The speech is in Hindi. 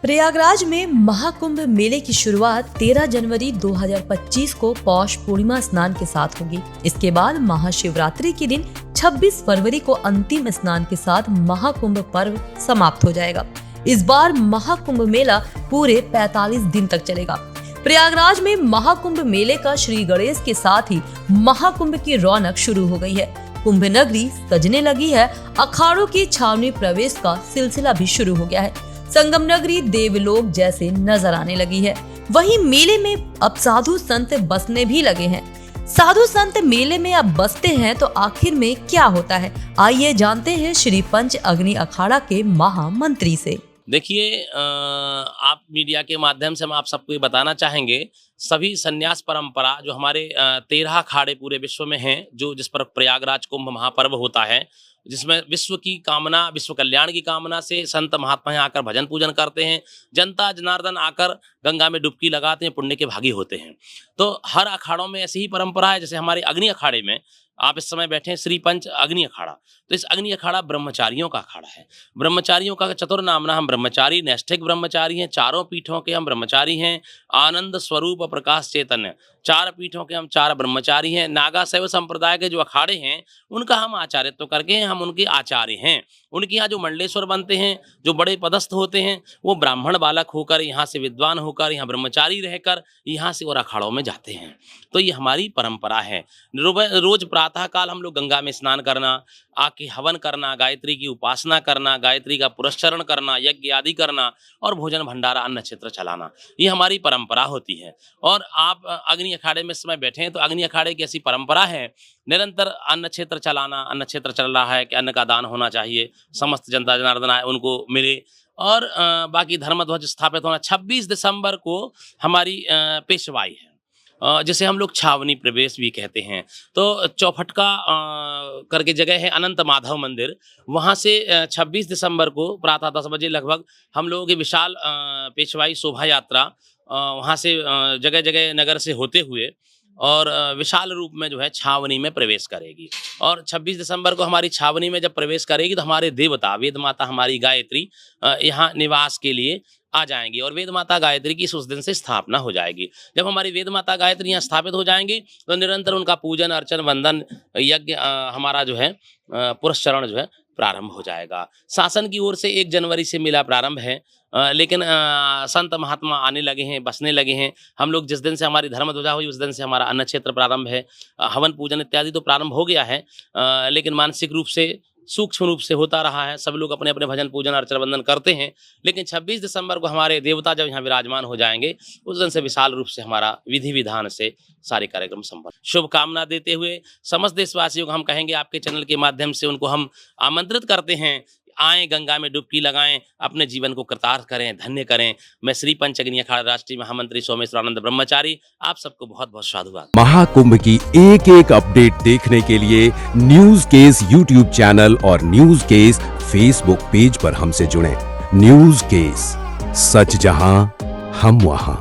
प्रयागराज में महाकुंभ मेले की शुरुआत 13 जनवरी 2025 को पौष पूर्णिमा स्नान के साथ होगी। इसके बाद महाशिवरात्रि के दिन 26 फरवरी को अंतिम स्नान के साथ महाकुंभ पर्व समाप्त हो जाएगा। इस बार महाकुंभ मेला पूरे 45 दिन तक चलेगा। प्रयागराज में महाकुंभ मेले का श्री गणेश के साथ ही महाकुंभ की रौनक शुरू हो गई है। कुंभ नगरी सजने लगी है। अखाड़ों की छावनी प्रवेश का सिलसिला भी शुरू हो गया है। संगम नगरी देवलोक जैसे नजर आने लगी है। वहीं मेले में अब साधु संत बसने भी लगे हैं। साधु संत मेले में अब बसते हैं तो आखिर में क्या होता है, आइए जानते हैं श्री पंच अग्नि अखाड़ा के महामंत्री से। देखिए, आप मीडिया के माध्यम से हम आप सबको ये बताना चाहेंगे, सभी संन्यास परंपरा जो हमारे 13 अखाड़े पूरे विश्व में हैं, जो जिस पर प्रयागराज कुंभ महापर्व होता है, जिसमें विश्व की कामना, विश्व कल्याण की कामना से संत महात्मा आकर भजन पूजन करते हैं। जनता जनार्दन आकर गंगा में डुबकी लगाते हैं, पुण्य के भागी होते हैं। तो हर अखाड़ों में ऐसी ही परंपरा है। जैसे हमारे अग्नि अखाड़े में आप इस समय बैठे हैं, श्री पंच अग्नि अखाड़ा। तो इस अग्नि अखाड़ा ब्रह्मचारियों का अखाड़ा है। ब्रह्मचारियों का चतुर्नामना, हम ब्रह्मचारी नैष्ठिक ब्रह्मचारी हैं। चारों पीठों के हम ब्रह्मचारी हैं। आनंद स्वरूप प्रकाश चैतन्य, 4 पीठों के हम 4 ब्रह्मचारी हैं। नागा शैव संप्रदाय के जो अखाड़े हैं उनका हम आचार्यत्व करके हम उनके आचार्य हैं। उनके यहाँ जो मंडलेश्वर बनते हैं, जो बड़े पदस्थ होते हैं, वो ब्राह्मण बालक होकर, यहाँ से विद्वान होकर, यहाँ ब्रह्मचारी रहकर यहाँ से और अखाड़ों में जाते हैं। तो ये हमारी परंपरा है। रोज प्रातः काल हम लोग गंगा में स्नान करना, आके हवन करना, गायत्री की उपासना करना, गायत्री का पुरस्चरण करना, यज्ञ आदि करना और भोजन भंडारा अन्न क्षेत्र चलाना, ये हमारी परंपरा होती है। और आप अग्नि अखाड़े में इस समय बैठे हैं तो अग्नि अखाड़े की ऐसी परंपरा है, निरंतर अन्न क्षेत्र चलाना। अन्न क्षेत्र चल रहा है कि अन्न का दान होना चाहिए, समस्त जनता जनार्दन आए उनको मिले। और बाकी धर्म ध्वज स्थापित होना। 26 दिसंबर को हमारी पेशवाई है, जिसे हम लोग छावनी प्रवेश भी कहते हैं। तो चौफटका करके जगह है, अनंत माधव मंदिर, वहाँ से 26 दिसंबर को प्रातः 10 बजे लगभग हम लोगों की विशाल पेशवाई शोभा यात्रा वहाँ से जगह जगह नगर से होते हुए और विशाल रूप में जो है छावनी में प्रवेश करेगी। और 26 दिसंबर को हमारी छावनी में जब प्रवेश करेगी तो हमारे देवता वेद माता हमारी गायत्री यहाँ निवास के लिए आ जाएंगी और वेद माता गायत्री की उस दिन से स्थापना हो जाएगी। जब हमारी वेद माता गायत्री यहाँ स्थापित हो जाएंगी तो निरंतर उनका पूजन अर्चन वंदन यज्ञ हमारा जो है पुरस्चरण जो है प्रारंभ हो जाएगा। शासन की ओर से 1 जनवरी से मेला प्रारंभ है, लेकिन संत महात्मा आने लगे हैं, बसने लगे हैं। हम लोग जिस दिन से हमारी धर्म ध्वजा हुई उस दिन से हमारा अन्न क्षेत्र प्रारंभ है। हवन पूजन इत्यादि तो प्रारंभ हो गया है, लेकिन मानसिक रूप से सूक्ष्म रूप से होता रहा है। सब लोग अपने अपने भजन पूजन अर्चन वंदन करते हैं। लेकिन 26 दिसंबर को हमारे देवता जब यहाँ विराजमान हो जाएंगे उस दिन से विशाल रूप से हमारा विधि विधान से सारे कार्यक्रम संपन्न। शुभकामना देते हुए समस्त देशवासियों को हम कहेंगे, आपके चैनल के माध्यम से उनको हम आमंत्रित करते हैं, आएं गंगा में डुबकी लगाएं, अपने जीवन को कृतार्थ करें, धन्य करें। मैं श्री पंच अग्नि अखाड़ा राष्ट्रीय महामंत्री सोमेश्वरानंद ब्रह्मचारी आप सबको बहुत बहुत साधुवाद। महाकुंभ की एक एक अपडेट देखने के लिए न्यूज केस यूट्यूब चैनल और न्यूज केस फेसबुक पेज पर हमसे जुड़ें। न्यूज केस, सच जहां हम वहां।